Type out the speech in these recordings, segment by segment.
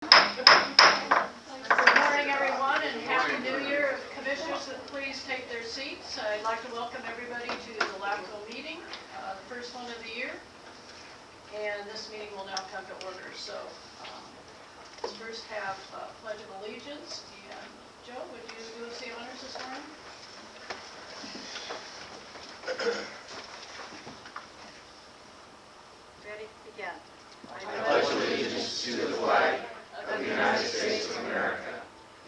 Good morning, everyone, and Happy New Year. If commissioners would please take their seats. I'd like to welcome everybody to the LAFCO meeting, the first one of the year. And this meeting will now come to order. So let's first have Pledge of Allegiance. And Joe, would you do us the honors this morning? Ready? Begin. I pledge allegiance to the flag of the United States of America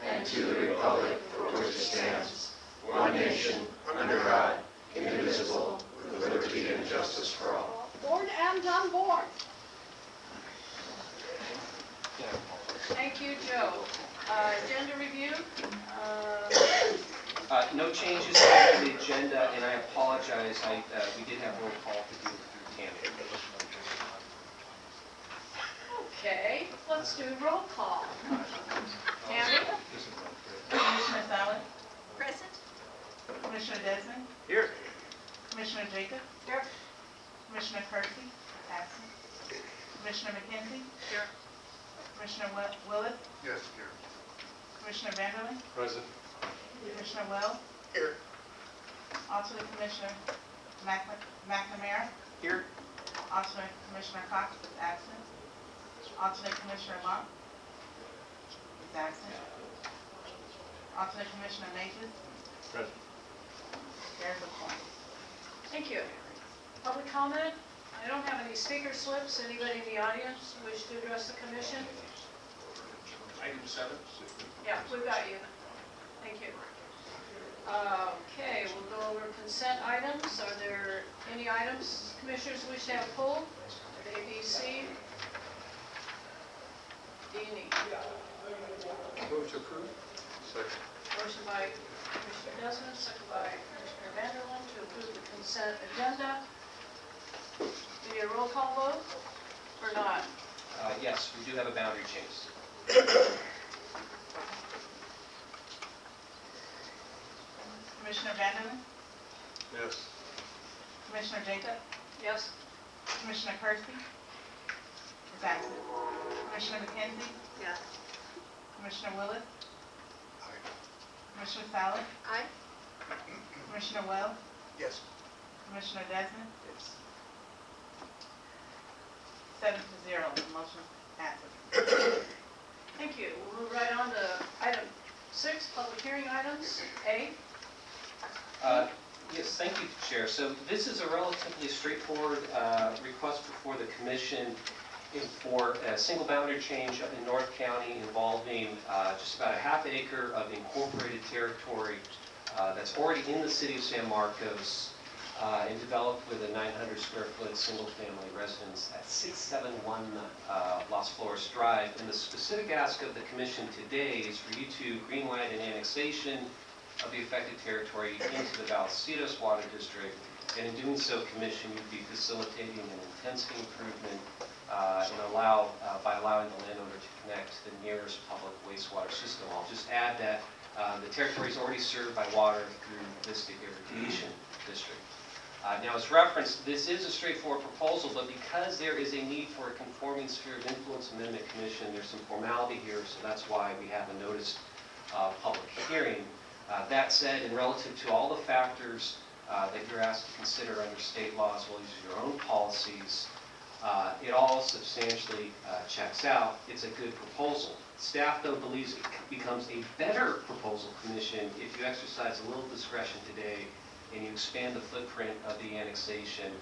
and to the republic for which it stands, one nation, under God, indivisible, with liberty and justice for all. Born and unborn. Thank you, Joe. Agenda review. No changes to the agenda, and I apologize. We did have roll call to do through Tammy. Okay, let's do roll call. Tammy? Commissioner Salad, Present. Commissioner Desmond, Here. Commissioner Jacob, Here. Commissioner Kersey, absent. Commissioner McKenzie, Here. Commissioner Willis, Yes, here. Commissioner Vanderlyn, Present. Commissioner Wells, Here. Alternate Commissioner McNamara, Here. Alternate Commissioner Cox is absent. Alternate Commissioner Monk is absent. Alternate Commissioner Majors, Present. there's a point. Thank you. Public comment? I don't have any speaker slips. Anybody in the audience wish to address the commission? Item 7. Yeah, we've got you. Thank you. Okay, we'll go over consent items. Are there any items commissioners wish to have pulled? A, B, C? D and E. Move to approve. Second. Motion by Commissioner Desmond, second by Commissioner Vanderlyn to approve the consent agenda. Do you need a roll call vote or not? Yes, we do have a boundary change. Commissioner Vanderlyn, Yes. Commissioner Jacob, Yes? Commissioner Kersey is absent. Commissioner McKenzie, Yes. Commissioner Willis, Aye. Commissioner Salad, Aye. Commissioner Wells, Yes. Commissioner Desmond, Yes. 7-0, the motion passes. Thank you. We'll move right on to item 6, public hearing items. A. Yes, thank you, Chair. So this is a relatively straightforward request before the Commission for a single boundary change up in North County involving just about a half acre of incorporated territory that's already in the city of San Marcos and developed with a 900 square foot single family residence at 671 Las Flores Drive. And the specific ask of the Commission today is for you to greenlight an annexation of the affected territory into the Vallecillos Water District. And in doing so, Commission, you'd be facilitating an intensity improvement by allowing the landowner to connect to the nearest public wastewater system. I'll just add that the territory is already served by water through Vista Irrigation District. Now, as referenced, this is a straightforward proposal, but because there is a need for a conforming sphere of influence amendment, Commission, there's some formality here, so that's why we have a notice of public hearing. That said, and relative to all the factors that you're asked to consider under state law as well as your own policies, it all substantially checks out. It's a good proposal. Staff, though, believes it becomes a better proposal, Commission, if you exercise a little discretion today and you expand the footprint of the annexation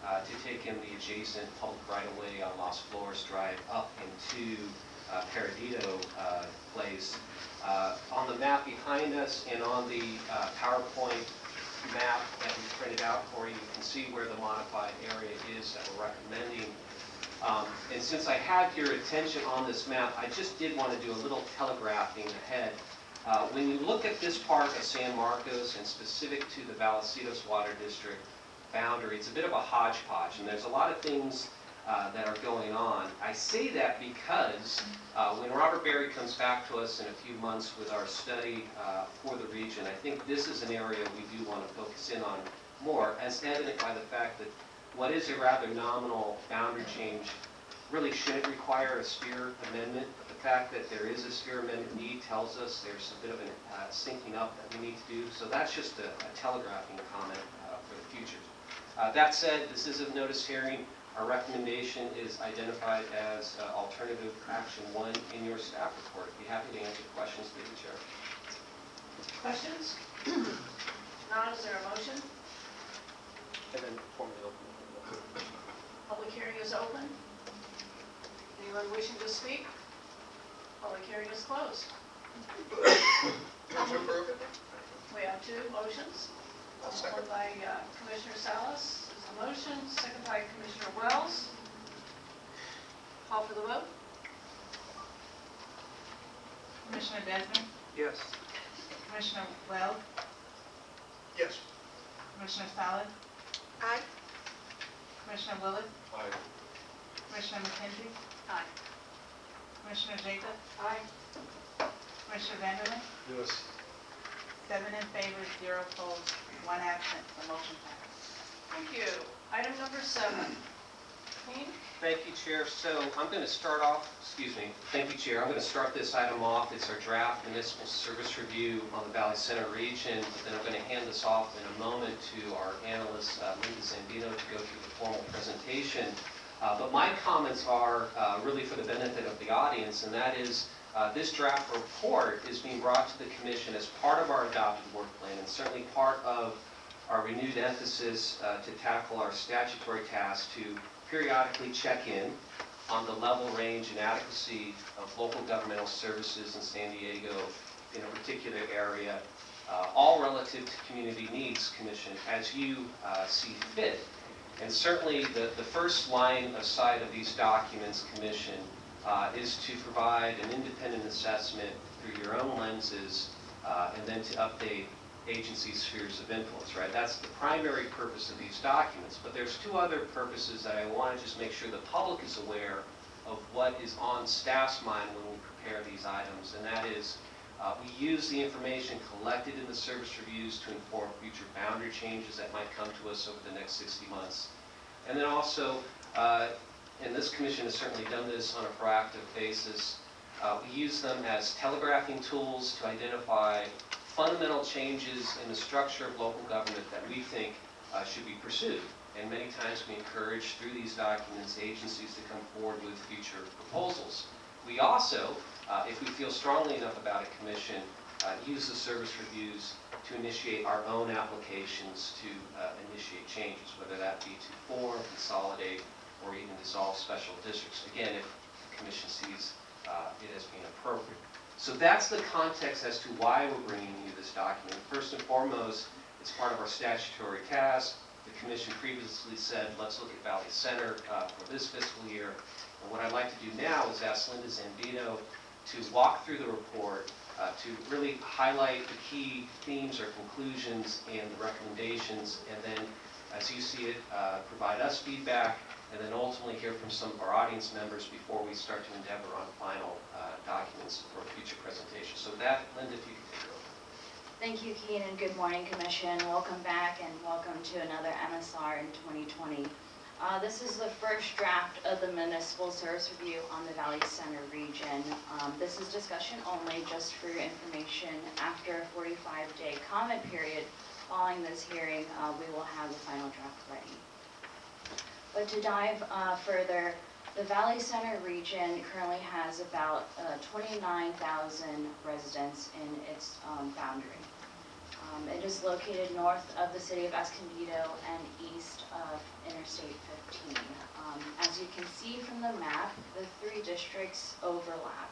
to take in the adjacent public right-of-way on Las Flores Drive up into Perdido Place. On the map behind us and on the PowerPoint map that we printed out for you, you can see where the modified area is that we're recommending. And since I have your attention on this map, I just did want to do a little telegraphing ahead. When you look at this part of San Marcos and specific to the Vallecillos Water District boundary, it's a bit of a hodgepodge, and there's a lot of things that are going on. I say that because when Robert Berry comes back to us in a few months with our study for the region, I think this is an area we do want to focus in on more, as evident by the fact that what is a rather nominal boundary change really shouldn't require a sphere amendment, but the fact that there is a sphere amendment need tells us there's a bit of a syncing up that we need to do. So that's just a telegraphing comment for the future. That said, this is a notice hearing. Our recommendation is identified as alternative action 1 in your staff report. I'd be happy to answer questions through the chair. Questions? Not, is there a motion? And then formally open. Public hearing is open. Anyone wishing to speak? Public hearing is closed. Motion approved. We have two motions. I'll second. One by Commissioner Salas is the motion, second by Commissioner Wells. Call for the vote. Commissioner Desmond, Yes. Commissioner Wells, Yes. Commissioner Salad, Aye. Commissioner Willis, Aye. Commissioner McKenzie, Aye. Commissioner Jacob, Aye. Commissioner Vanderman, Yes. 7 in favor, 0 opposed, 1 absent. The motion passes. Thank you. Item number 7. Dean? Thank you, Chair. So I'm going to start off, thank you, Chair. I'm going to start this item off. It's our draft municipal service review on the Valley Center region. But then I'm going to hand this off in a moment to our analyst, Linda Zambino, to go through the formal presentation. But my comments are really for the benefit of the audience, and that is this draft report is being brought to the Commission as part of our adopted work plan and certainly part of our renewed emphasis to tackle our statutory task to periodically check in on the level, range, and adequacy of local governmental services in San Diego in a particular area, all relative to community needs, Commission, as you see fit. And certainly the first line of sight of these documents, Commission, is to provide an independent assessment through your own lenses and then to update agency spheres of influence, right? That's the primary purpose of these documents. But there's two other purposes that I want to just make sure the public is aware of what is on staff's mind when we prepare these items, and that is we use the information collected in the service reviews to inform future boundary changes that might come to us over the next 60 months. And then also, and this Commission has certainly done this on a proactive basis, we use them as telegraphing tools to identify fundamental changes in the structure of local government that we think should be pursued. And many times we encourage, through these documents, agencies to come forward with future proposals. We also, if we feel strongly enough about a commission, use the service reviews to initiate our own applications to initiate changes, whether that be to form, consolidate, or even dissolve special districts. Again, if the commission sees it as being appropriate. So that's the context as to why we're bringing you this document. First and foremost, it's part of our statutory task. The Commission previously said, let's look at Valley Center for this fiscal year. And what I'd like to do now is ask Linda Zambino to walk through the report to really highlight the key themes or conclusions and the recommendations, and then, as you see it, provide us feedback, and then ultimately hear from some of our audience members before we start to endeavor on final documents for future presentations. So with that, Linda, if you could take it over. Thank you, Keen, and good morning, Commission. Welcome back and welcome to another MSR in 2020. This is the first draft of the municipal service review on the Valley Center region. This is discussion only, just for your information. After a 45-day comment period following this hearing, we will have the final draft ready. But to dive further, the Valley Center region currently has about 29,000 residents in its boundary. It is located north of the city of Escondido and east of Interstate 15. As you can see from the map, the three districts overlap,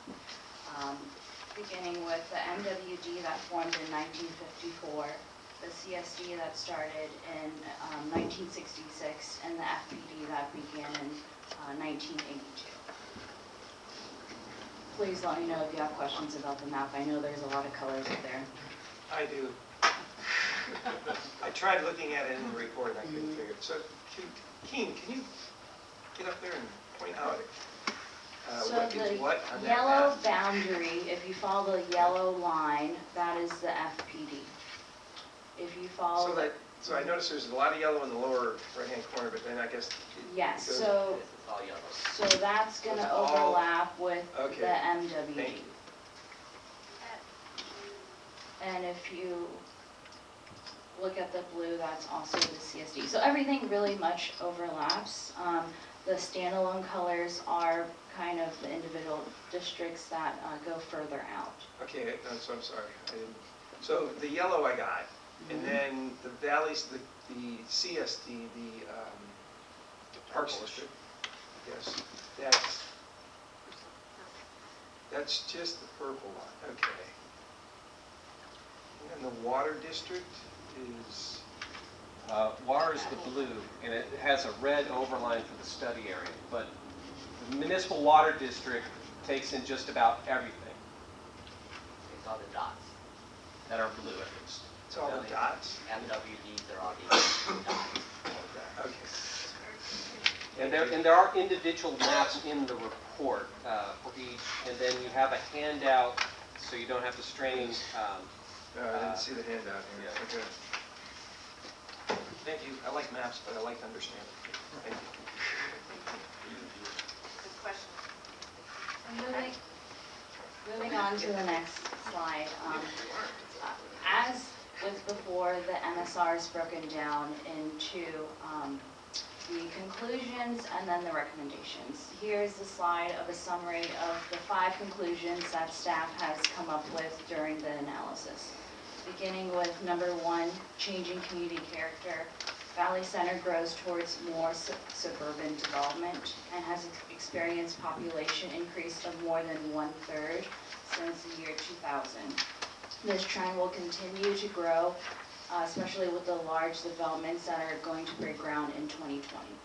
beginning with the MWD that formed in 1954, the CSD that started in 1966, and the FPD that began in 1982. Please let me know if you have questions about the map. I know there's a lot of colors up there. I do. I tried looking at it in the report and I couldn't figure it. So, Keen, can you get up there and point out So what is what on the that yellow map? boundary, if you follow the yellow line, that is the FPD. If you follow... So I noticed there's a lot of yellow in the lower right-hand corner, but then I guess... Yes, goes- so all yellow. So that's gonna All- overlap with Okay. the MWD. Thank you. And if you look at the blue, that's also the CSD. So everything really much overlaps. The standalone colors are kind of the individual districts that go further out. Okay, so I'm sorry. I didn't. So the yellow I got, and then the valleys, the CSD, the Parks District, yes, that's just the purple one, okay. And then the Water District is, Water is the blue, and it has a red overline for the study area, but the municipal water district takes in just about everything It's all the dots. that are blue at least. it's all the dots? MWDs are all these dots. Okay. And there are individual maps in the report for each, and then you have a handout, so you don't have to strain. No, I didn't see the handout here. Yeah. Okay. Thank you. I like maps, but I like to understand it. Thank you. Good question. Moving on to the next slide. As with before, the MSR is broken down into the conclusions and then the recommendations. Here's the slide of a summary of the 5 conclusions that staff has come up with during the analysis. Beginning with number 1, changing community character. Valley Center grows towards more suburban development and has experienced population increase of more than 1/3 since the year 2000. This trend will continue to grow, especially with the large developments that are going to break ground in 2020.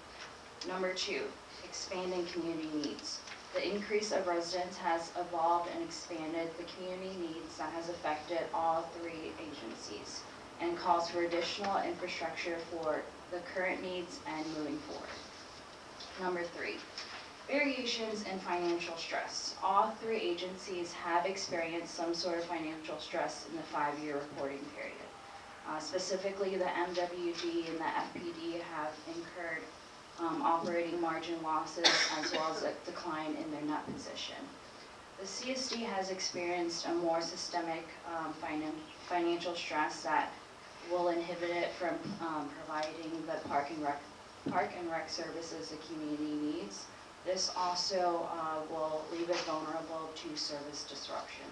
Number 2, expanding community needs. The increase of residents has evolved and expanded the community needs that has affected all 3 agencies and calls for additional infrastructure for the current needs and moving forward. Number 3, variations in financial stress. All 3 agencies have experienced some sort of financial stress in the 5-year reporting period. Specifically, the MWD and the FPD have incurred operating margin losses as well as a decline in their net position. The CSD has experienced a more systemic financial stress that will inhibit it from providing the park and rec services the community needs. This also will leave it vulnerable to service disruption.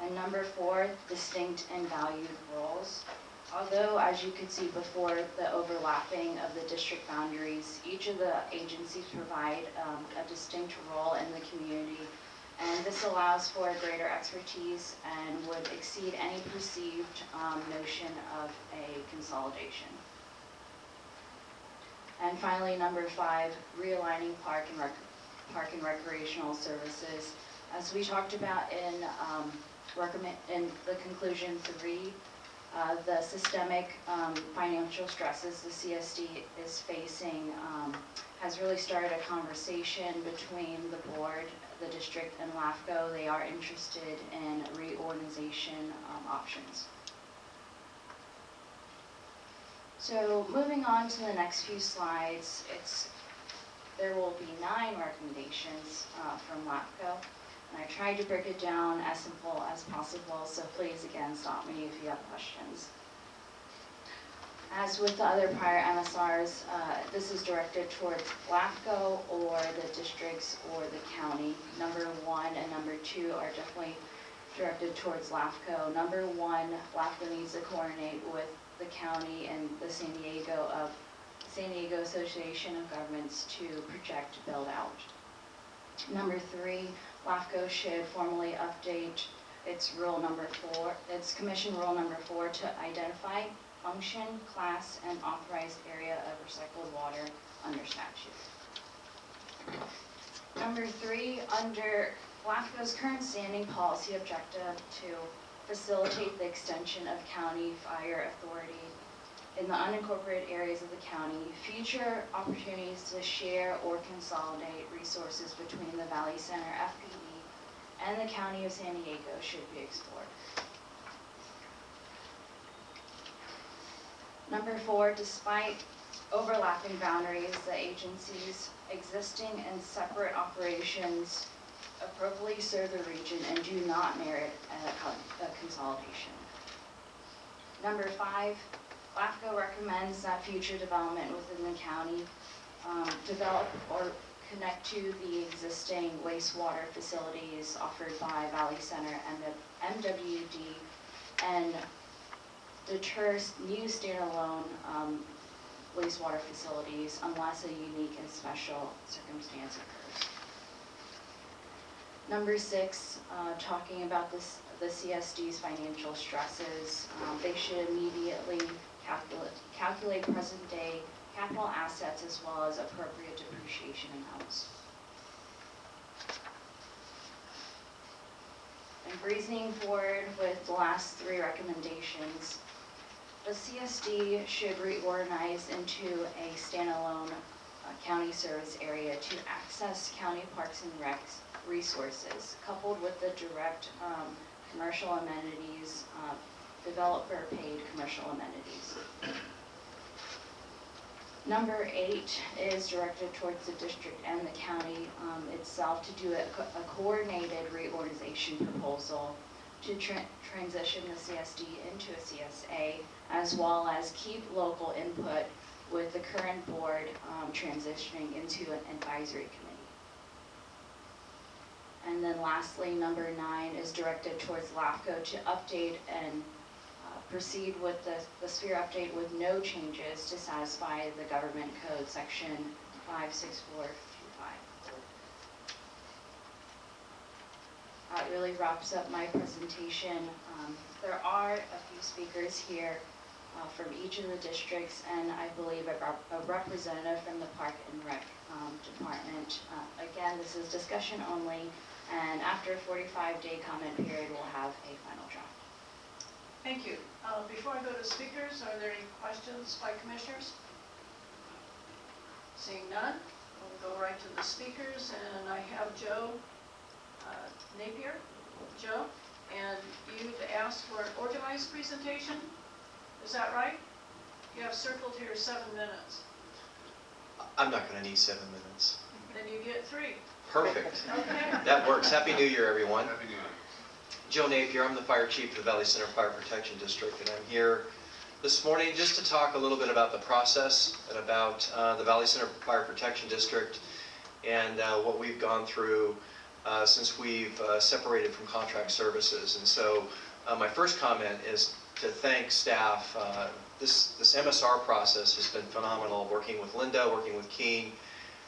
And number 4, distinct and valued roles. Although, as you could see before, the overlapping of the district boundaries, each of the agencies provide a distinct role in the community, and this allows for greater expertise and would exceed any perceived notion of a consolidation. And finally, number 5, realigning park and recreational services. As we talked about in the conclusion 3, the systemic financial stresses the CSD is facing has really started a conversation between the board, the district, and LAFCO. They are interested in reorganization options. So moving on to the next few slides, there will be 9 recommendations from LAFCO. And I tried to break it down as simple as possible, so please, again, stop me if you have questions. As with the other prior MSRs, this is directed towards LAFCO or the districts or the county. Number 1 and number 2 are definitely directed towards LAFCO. Number 1, LAFCO needs to coordinate with the county and the San Diego Association of Governments to project build out. Number 3, LAFCO should formally update its commission rule number 4 to identify function, class, and authorized area of recycled water under statute. Number 3, under LAFCO's current standing policy objective to facilitate the extension of county fire authority in the unincorporated areas of the county, future opportunities to share or consolidate resources between the Valley Center FPD and the County of San Diego should be explored. Number 4, despite overlapping boundaries, the agencies existing and separate operations appropriately serve the region and do not merit a consolidation. Number 5, LAFCO recommends that future development within the county develop or connect to the existing wastewater facilities offered by Valley Center and MWD, and deter new standalone wastewater facilities unless a unique and special circumstance occurs. Number 6, talking about the CSD's financial stresses, they should immediately calculate present day capital assets as well as appropriate depreciation amounts. And breezing forward with the last 3 recommendations, the CSD should reorganize into a standalone county service area to access county parks and recs resources, coupled with the direct commercial amenities, developer-paid commercial amenities. Number 8 is directed towards the district and the county itself to do a coordinated reorganization proposal to transition the CSD into a CSA, as well as keep local input with the current board transitioning into an advisory committee. And then lastly, number 9 is directed towards LAFCO to update and proceed with the sphere update with no changes to satisfy the government code section 564-5. That really wraps up my presentation. There are a few speakers here from each of the districts, and I believe a representative from the Park and Rec Department. Again, this is discussion only, and after a 45-day comment period, we'll have a final draft. Thank you. Before I go to speakers, are there any questions by commissioners? Seeing none, we'll go right to the speakers, and I have Joe Napier. Joe, and you've asked for an organized presentation, is that right? You have circled here 7 minutes. I'm not going to need 7 minutes. Then you get 3. Perfect. Okay. That works. Happy New Year, everyone. Happy New Year. Joe Napier, I'm the Fire Chief of the Valley Center Fire Protection District, and I'm here this morning just to talk a little bit about the process and about the Valley Center Fire Protection District and what we've gone through since we've separated from contract services. And so my first comment is to thank staff. This MSR process has been phenomenal, working with Linda, working with Keen.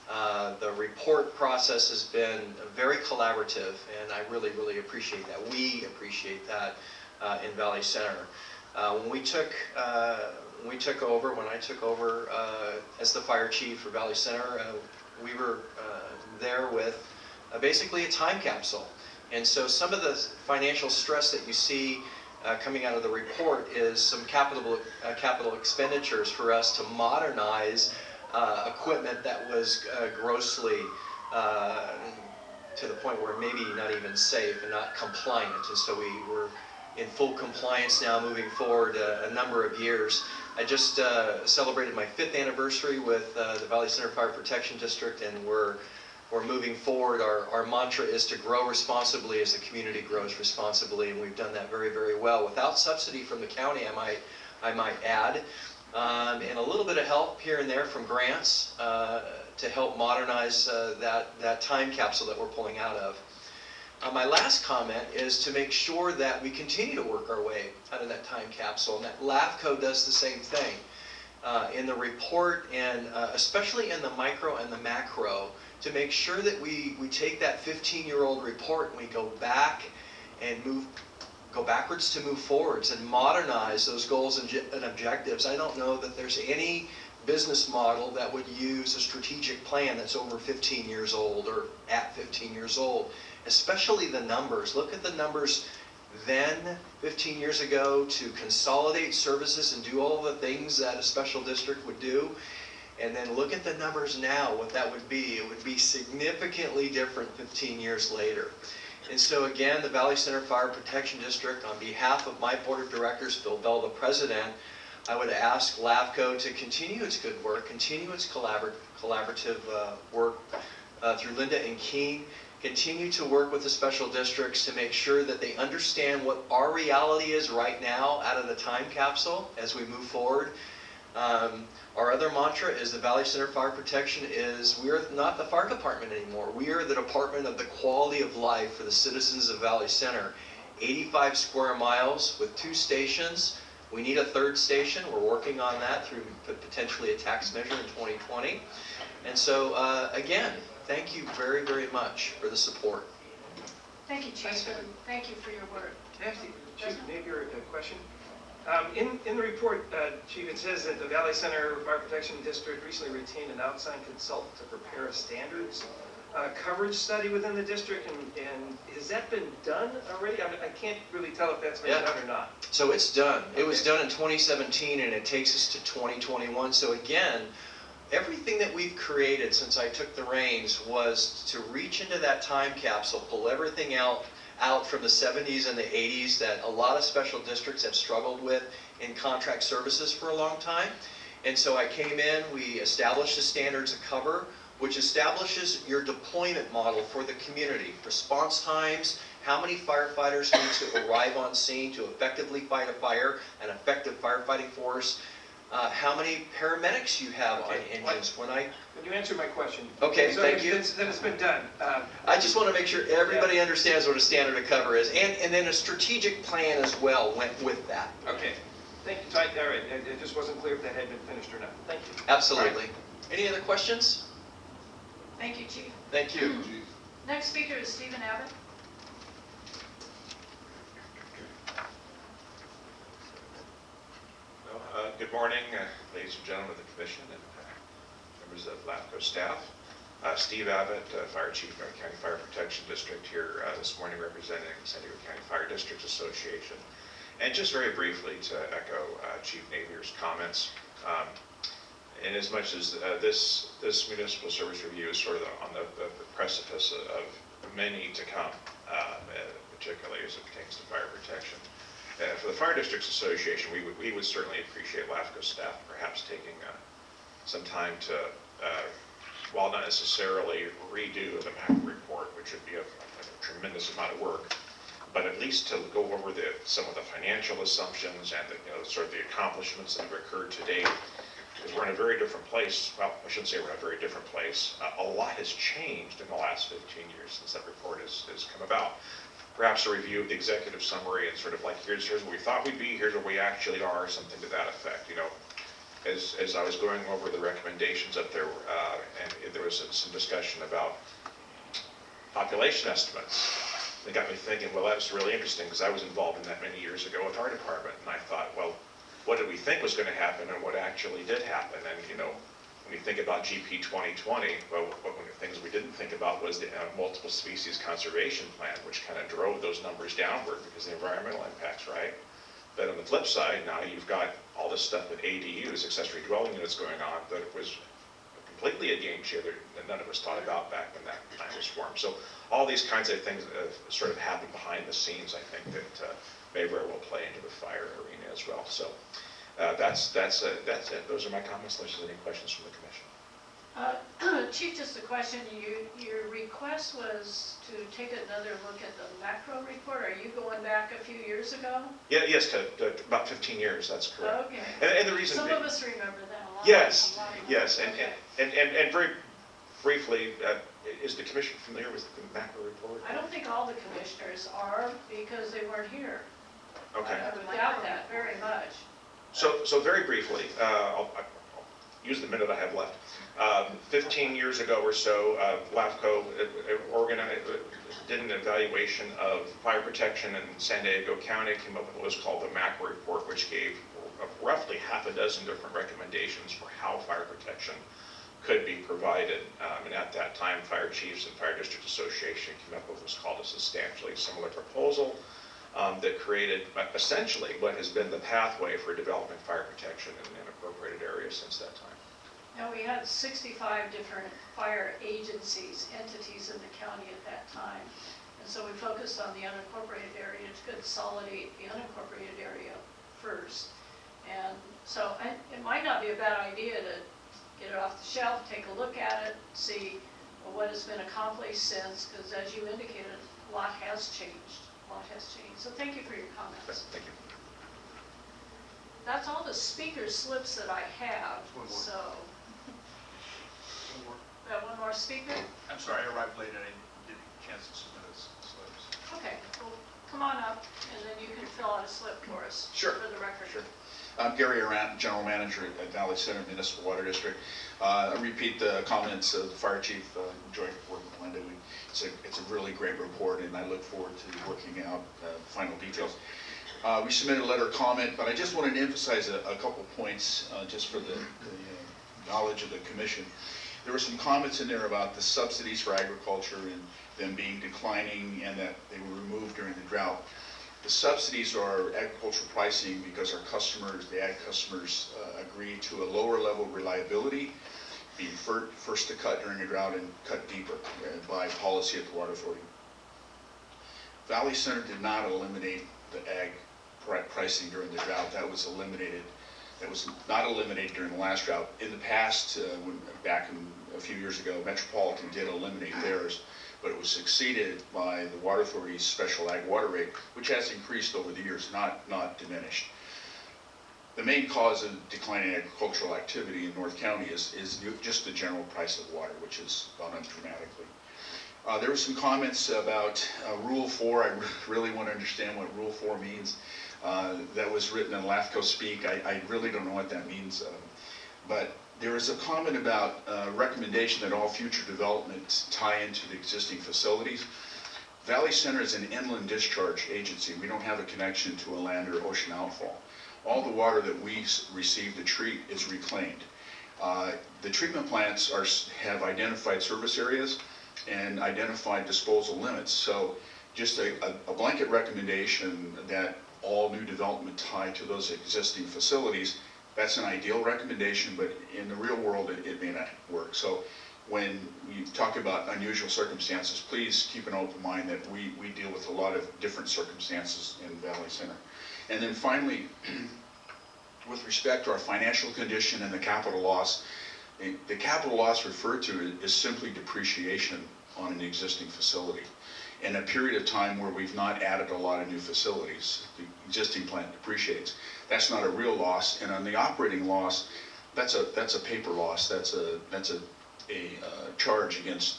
The report process has been very collaborative, and I really, really appreciate that. We appreciate that in Valley Center. When I took over as the fire chief for Valley Center, we were there with basically a time capsule. And so some of the financial stress that you see coming out of the report is some capital expenditures for us to modernize equipment that was grossly to the point where maybe not even safe and not compliant. And so we were in full compliance now moving forward a number of years. I just celebrated my 5th anniversary with the Valley Center Fire Protection District, and we're moving forward. Our mantra is to grow responsibly as the community grows responsibly, and we've done that very, very well without subsidy from the county, I might add. And a little bit of help here and there from grants to help modernize that time capsule that we're pulling out of. My last comment is to make sure that we continue to work our way out of that time capsule, and that LAFCO does the same thing. In the report, and especially in the micro and the macro, to make sure that we take that 15-year-old report and we go back and go backwards to move forwards and modernize those goals and objectives. I don't know that there's any business model that would use a strategic plan that's over 15 years old or at 15 years old, especially the numbers. Look at the numbers then, 15 years ago, to consolidate services and do all the things that a special district would do. And then look at the numbers now, what that would be. It would be significantly different 15 years later. And so again, the Valley Center Fire Protection District, on behalf of my board of directors, Phil Bell, the president, I would ask LAFCO to continue its good work, continue its collaborative work through Linda and Keene, continue to work with the special districts to make sure that they understand what our reality is right now out of the time capsule as we move forward. Our other mantra is the Valley Center Fire Protection is we're not the fire department anymore. We are the department of the quality of life for the citizens of Valley Center. 85 square miles with 2 stations. We need a 3rd station. We're working on that through potentially a tax measure in 2020. And so, again, thank you very, very much for the support. Thank you, Chief, and thank you for your work. Chief, maybe a question. In the report, Chief, it says that the Valley Center Fire Protection District recently retained an outside consultant to prepare a standards coverage study within the district, and has that been done already? I mean, I can't really tell if that's been done or not. So it's done. It was done in 2017 and it takes us to 2021. So again, everything that we've created since I took the reins was to reach into that time capsule, pull everything out from the 70s and the 80s that a lot of special districts have struggled with in contract services for a long time. And so I came in, we established the standards of cover, which establishes your deployment model for the community. Response times, how many firefighters need to arrive on scene to effectively fight a fire, an effective firefighting force, how many paramedics you have on engines. You answered my question. Okay, so thank you. Then it's been done. I just want to make sure everybody understands what a standard of cover is, and then a strategic plan as well went with that. Okay, thank you. All right, it just wasn't clear if that had been finished or not. Thank you. Absolutely. Any other questions? Thank you, Chief. Thank you. Next speaker is Stephen Abbott. Good morning, ladies and gentlemen of the Commission and members of LAFCO staff. Steve Abbott, Fire Chief, North County Fire Protection District, here this morning representing San Diego County Fire Districts Association. And just very briefly to echo Chief Navier's comments, in as much as this municipal service review is sort of on the precipice of many to come, particularly as it pertains to fire protection. For the Fire Districts Association, we would certainly appreciate LAFCO staff perhaps taking some time to, while not necessarily redo the macro report, which would be a tremendous amount of work, but at least to go over some of the financial assumptions and sort of the accomplishments that have occurred to date. Because we're in a very different place. Well, I shouldn't say we're in a very different place. A lot has changed in the last 15 years since that report has come about. Perhaps a review of the executive summary and sort of like, here's where we thought we'd be, here's where we actually are, something to that effect. As I was going over the recommendations up there, and there was some discussion about population estimates. It got me thinking, well, that's really interesting because I was involved in that many years ago with our department, and I thought, well, what did we think was going to happen and what actually did happen? And when you think about GP 2020, well, one of the things we didn't think about was the multiple species conservation plan, which kind of drove those numbers downward because of the environmental impacts, right? But on the flip side, now you've got all this stuff with ADUs, accessory dwelling units going on, that it was completely a game changer that none of us thought about back when that plan was formed. So all these kinds of things sort of happen behind the scenes, I think, that may very well play into the fire arena as well. So that's it. Those are my comments. Unless there's any questions from the Commission. Chief, just a question. Your request was to take another look at the macro report. Are you going back a few years ago? Yeah, yes, to about 15 years. That's correct. Okay. And the reason some of us remember that. Yes, okay. and very briefly, is the Commission familiar with the macro report? I don't think all the commissioners are because they weren't here. Okay. I would doubt that very much. So very briefly, I'll use the minute I have left. 15 years ago or so, LAFCO did an evaluation of fire protection in San Diego County, came up with what was called the macro report, which gave roughly half a dozen different recommendations for how fire protection could be provided. And at that time, Fire Chiefs and Fire District Association came up with what's called a substantially similar proposal that created essentially what has been the pathway for developing fire protection in unincorporated areas since that time. Now, we had 65 different fire agencies, entities in the county at that time. And so we focused on the unincorporated area to consolidate the unincorporated area first. And so it might not be a bad idea to get it off the shelf, take a look at it, see what has been accomplished since, because as you indicated, a lot has changed. A lot has changed. So thank you for your comments. Thank you. That's all the speaker slips that I have, One more. so. We have one more speaker? I'm sorry, I arrived late, I didn't get a chance to submit his slips. Okay, well, come on up, and then you can fill out a slip for us. Sure, For the record. Sure. I'm Gary Arant, General Manager at Valley Center Municipal Water District. I repeat the comments of the Fire Chief. Enjoyed working with Linda. It's a really great report, and I look forward to working out final details. We submitted a letter of comment, but I just wanted to emphasize a couple points just for the knowledge of the Commission. There were some comments in there about the subsidies for agriculture and them being declining and that they were removed during the drought. The subsidies are agricultural pricing because our customers, the ag customers, agree to a lower level of reliability, being first to cut during a drought and cut deeper by policy at the Water Authority. Valley Center did not eliminate the ag pricing during the drought. That was eliminated. That was not eliminated during the last drought. In the past, back a few years ago, Metropolitan did eliminate theirs, but it was succeeded by the Water Authority's special ag water rate, which has increased over the years, not diminished. The main cause of declining agricultural activity in North County is just the general price of water, which has gone up dramatically. There were some comments about Rule 4. I really want to understand what Rule 4 means. That was written in LAFCO speak. I really don't know what that means. But there is a comment about recommendation that all future developments tie into the existing facilities. Valley Center is an inland discharge agency. We don't have a connection to a land or ocean outfall. All the water that we receive to treat is reclaimed. The treatment plants have identified service areas and identified disposal limits. So just a blanket recommendation that all new development tied to those existing facilities, that's an ideal recommendation, but in the real world, it may not work. So when you talk about unusual circumstances, please keep an open mind that we deal with a lot of different circumstances in Valley Center. And then finally, with respect to our financial condition and the capital loss, the capital loss referred to is simply depreciation on an existing facility. In a period of time where we've not added a lot of new facilities, the existing plant depreciates. That's not a real loss. And on the operating loss, that's a paper loss. That's a charge against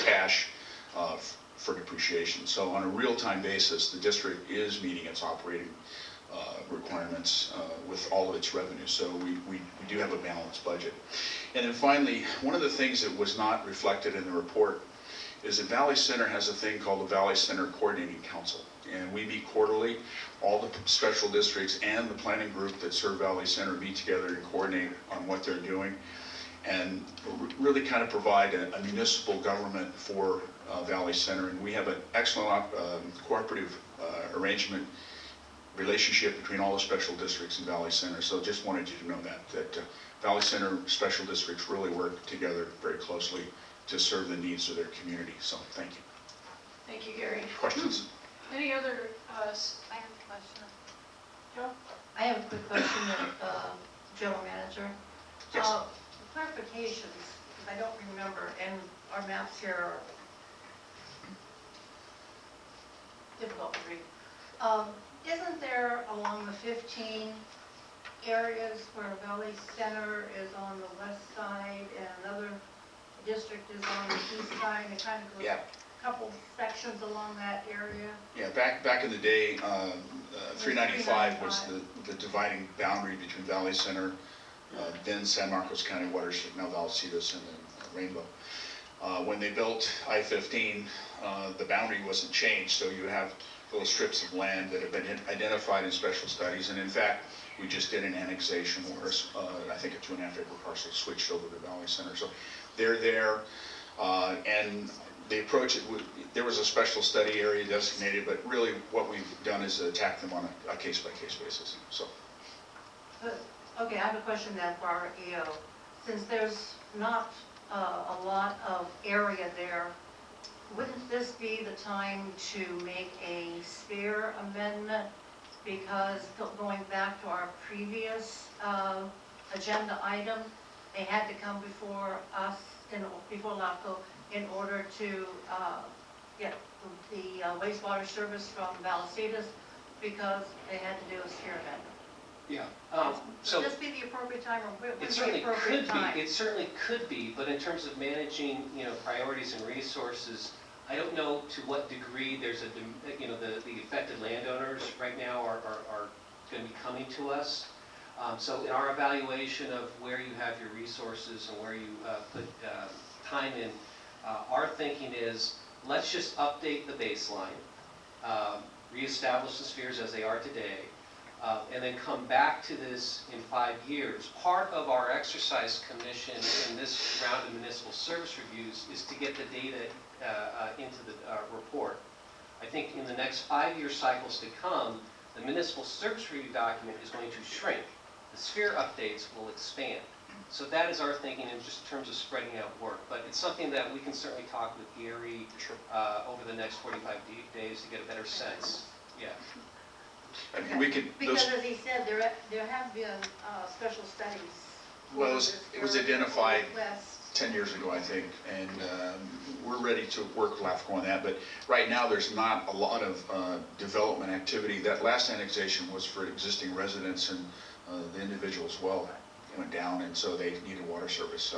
cash for depreciation. So on a real-time basis, the district is meeting its operating requirements with all of its revenue. So we do have a balanced budget. And then finally, one of the things that was not reflected in the report is that Valley Center has a thing called the Valley Center Coordinating Council. And we meet quarterly. All the special districts and the planning group that serve Valley Center meet together and coordinate on what they're doing and really kind of provide a municipal government for Valley Center. And we have an excellent cooperative arrangement relationship between all the special districts in Valley Center. So just wanted you to know that Valley Center special districts really work together very closely to serve the needs of their community. So thank you. Thank you, Gary. Questions? Any other, I have a question. Joe? I have a quick question of General Manager. Yes. Clarifications, because I don't remember, and our maps here are difficult to read. Isn't there along the 15 areas where Valley Center is on the west side and another district is on the east side? It kind of goes Yeah. a couple sections along that area. Yeah, back in the day, 395 was the dividing boundary between Valley Center, then San Marcos County Watershed, now Vallecillos, and then Rainbow. When they built I-15, the boundary wasn't changed, so you have little strips of land that have been identified in special studies, and in fact, we just did an annexation where I think a 2.5 acre parcel switched over to Valley Center. So they're there, and the approach, there was a special study area designated, but really what we've done is attack them on a case-by-case basis. So. Okay, I have a question then for our EO. Since there's not a lot of area there, wouldn't this be the time to make a spare amendment because going back to our previous agenda item, they had to come before us, before LAFCO, in order to get the wastewater service from Vallecita's, because they had to do a sphere event. Yeah. Would So this be the appropriate time, or when it would be certainly the appropriate could time? be, it certainly could be, but in terms of managing, priorities and resources, I don't know to what degree there's the affected landowners right now are going to be coming to us. So in our evaluation of where you have your resources and where you put time in, our thinking is, let's just update the baseline, reestablish the spheres as they are today, and then come back to this in 5 years. Part of our exercise commission in this round of municipal service reviews is to get the data into the report. I think in the next 5-year cycles to come, the municipal service review document is going to shrink. The sphere updates will expand. So that is our thinking in just terms of spreading out work. But it's something that we can certainly talk with Gary over the next 45 days to get a better sense. Yeah. And we could, Because those, as he said, there have been special studies. well, it was identified West. 10 years ago, I think, and we're ready to work with LAFCO on that, but right now there's not a lot of development activity. That last annexation was for existing residents, and the individual's well went down, and so they needed water service.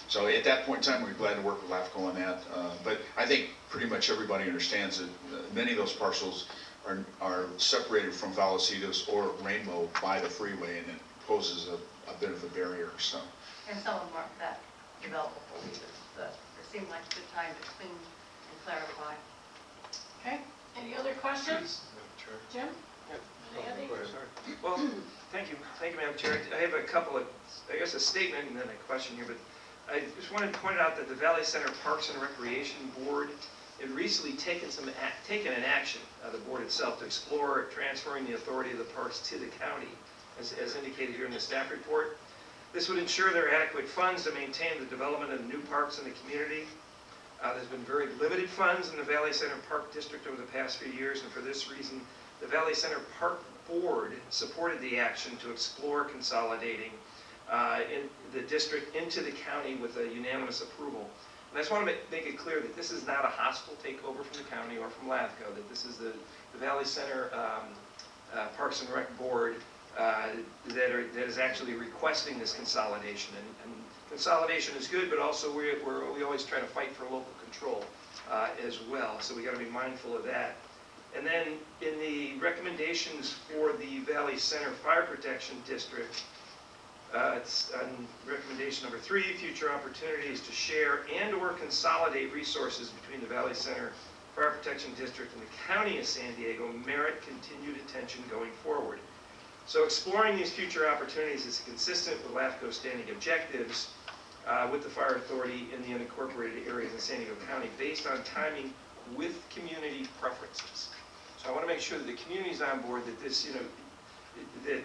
So at that point in time, we're glad to work with LAFCO on that, but I think pretty much everybody understands that many of those parcels are separated from Vallecita's or Rainbow by the freeway, and it poses a bit of a barrier, so. And some of them aren't that developable either, but it seemed like a good time to clean and clarify. Okay, any other questions? Jim? Andy? Well, thank you, Madam Chair. I have a couple of, I guess a statement and then a question here, but I just wanted to point out that the Valley Center Parks and Recreation Board had recently taken an action, the board itself, to explore transferring the authority of the parks to the county, as indicated here in the staff report. This would ensure there are adequate funds to maintain the development of new parks in the community. There's been very limited funds in the Valley Center Park District over the past few years, and for this reason, the Valley Center Park Board supported the action to explore consolidating in the district into the county with a unanimous approval. And I just want to make it clear that this is not a hostile takeover from the county or from LAFCO, that this is the Valley Center Parks and Rec Board that is actually requesting this consolidation. And consolidation is good, but also we always try to fight for local control as well, so we got to be mindful of that. And then in the recommendations for the Valley Center Fire Protection District, it's on recommendation number 3, future opportunities to share and/or consolidate resources between the Valley Center Fire Protection District and the County of San Diego merit continued attention going forward. So exploring these future opportunities is consistent with LAFCO's standing objectives with the Fire Authority in the unincorporated areas in San Diego County based on timing with community preferences. So I want to make sure that the community's on board, that this, the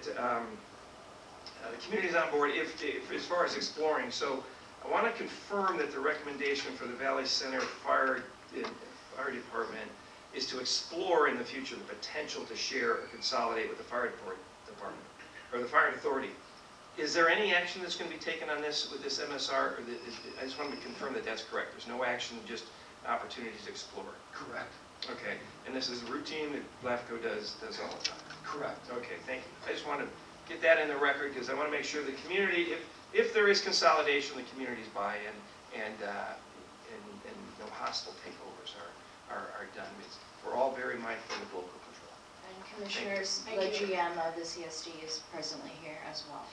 community's on board if as far as exploring. So I want to confirm that the recommendation for the Valley Center Fire Department is to explore in the future the potential to share or consolidate with the Fire Department or the Fire Authority. Is there any action that's going to be taken on this with this MSR? I just want to confirm that that's correct. There's no action, just opportunities to explore. Correct. Okay, and this is routine that LAFCO does all the time? Correct. Okay, thank you. I just want to get that in the record because I want to make sure the community, if there is consolidation, the community's buy-in and no hostile takeovers are done. We're all very mindful of local control. And Commissioners, Thank the you. GM of the CSD is presently here as well.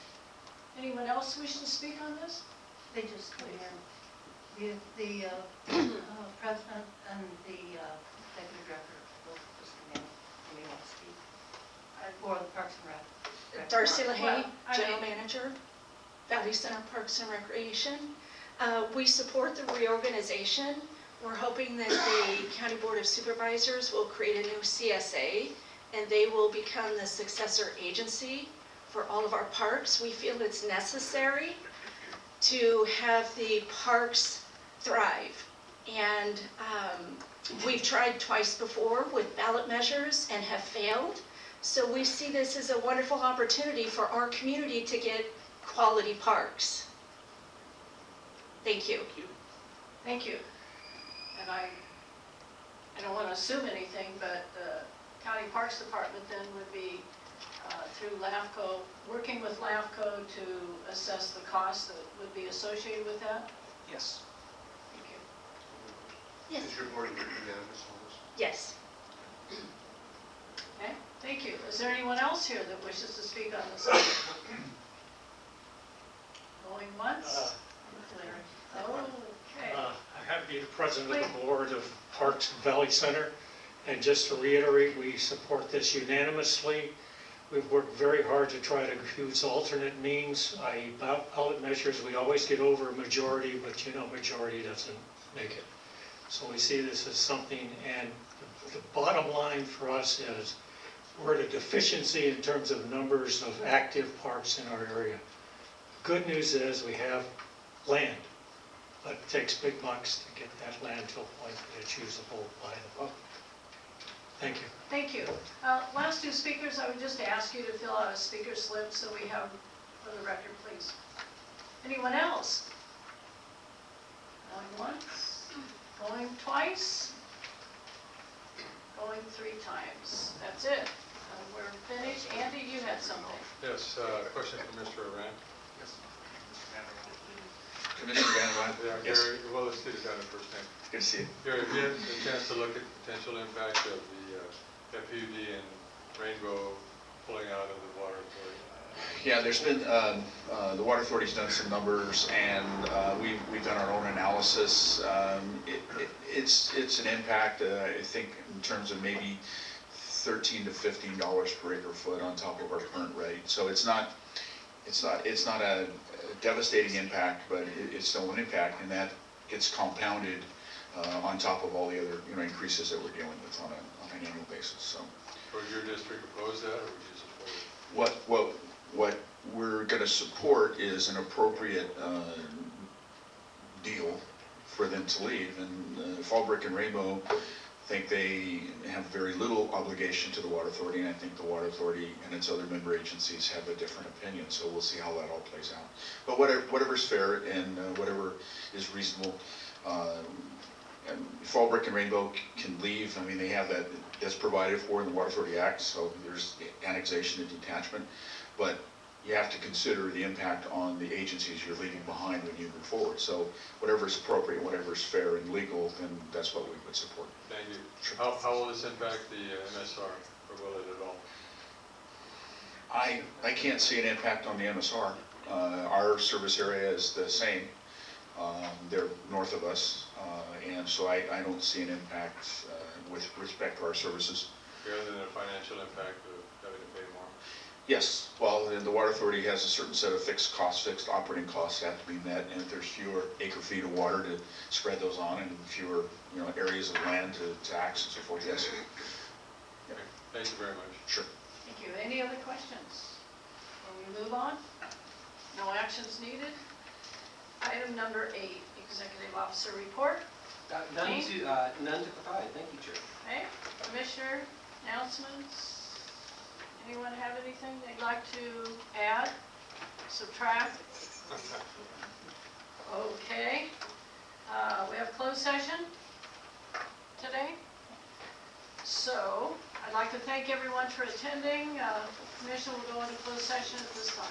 Anyone else wish to speak on this? They just put in, the president and the executive director both just come in and they want to speak. Or the Parks and Rec. Darcy LaHaye, Well, I General mean- Manager, Valley Center Parks and Recreation. We support the reorganization. We're hoping that the County Board of Supervisors will create a new CSA and they will become the successor agency for all of our parks. We feel it's necessary to have the parks thrive. And we've tried twice before with ballot measures and have failed. So we see this as a wonderful opportunity for our community to get quality parks. Thank you. Thank you. And I don't want to assume anything, but the County Parks Department then would be through LAFCO, working with LAFCO to assess the costs that would be associated with that? Yes. Thank you. Yes. Is your board unanimous on this? Yes. Okay, thank you. Is there anyone else here that wishes to speak on this item? Going once? Okay. I have to be the president of the board of Parks and Valley Center, and just to reiterate, we support this unanimously. We've worked very hard to try to use alternate means, i.e. ballot measures. We always get over a majority, but you know majority doesn't make it. So we see this as something, and the bottom line for us is we're at a deficiency in terms of numbers of active parks in our area. Good news is we have land, but it takes big bucks to get that land to a point that it's usable by the public. Thank you. Thank you. Last two speakers, I would just ask you to fill out a speaker slip so we have for the record, please. Anyone else? Going once, going twice, going 3 times. That's it. We're finished. Andy, you had something. Yes, question for Mr. Arant. Commissioner Van Ryn? Yeah, Yes. Gary, well, let's see the guy first name. Good to see you. Gary, have you had a chance to look at the potential impact of the FUD and Rainbow pulling out of the water authority? Yeah, there's been, the Water Authority's done some numbers, and we've done our own analysis. It's an impact, I think, in terms of maybe $13 to $15 per acre foot on top of our current rate. So it's not a devastating impact, but it's still an impact, and that gets compounded on top of all the other increases that we're dealing with on an annual basis. So, Would your district oppose that, or would you support it? what we're going to support is an appropriate deal for them to leave, and Fallbrook and Rainbow think they have very little obligation to the Water Authority, and I think the Water Authority and its other member agencies have a different opinion, so we'll see how that all plays out. But whatever's fair and whatever is reasonable, and Fallbrook and Rainbow can leave. I mean, they have that's provided for in the Water Authority Act, so there's annexation and detachment, but you have to consider the impact on the agencies you're leaving behind when you move forward. So whatever is appropriate, whatever is fair and legal, then that's what we would support. Thank you. Sure. How will this impact the MSR, or will it at all? I can't see an impact on the MSR. Our service area is the same. They're north of us, and so I don't see an impact with respect to our services. Other than a financial impact of having to pay more? Yes, well, the Water Authority has a certain set of fixed operating costs that have to be met, and if there's fewer acre feet of water to spread those on, and fewer, areas of land to tax and so forth, yes. Okay. Thank you very much. Sure. Thank you. Any other questions? Will we move on? No actions needed. Item number 8, Executive Officer Report. None to provide. Thank you, Chair. Okay, Commissioner announcements. Anyone have anything they'd like to add, subtract? Okay. We have closed session today. So I'd like to thank everyone for attending. Commission will go into closed session at this time.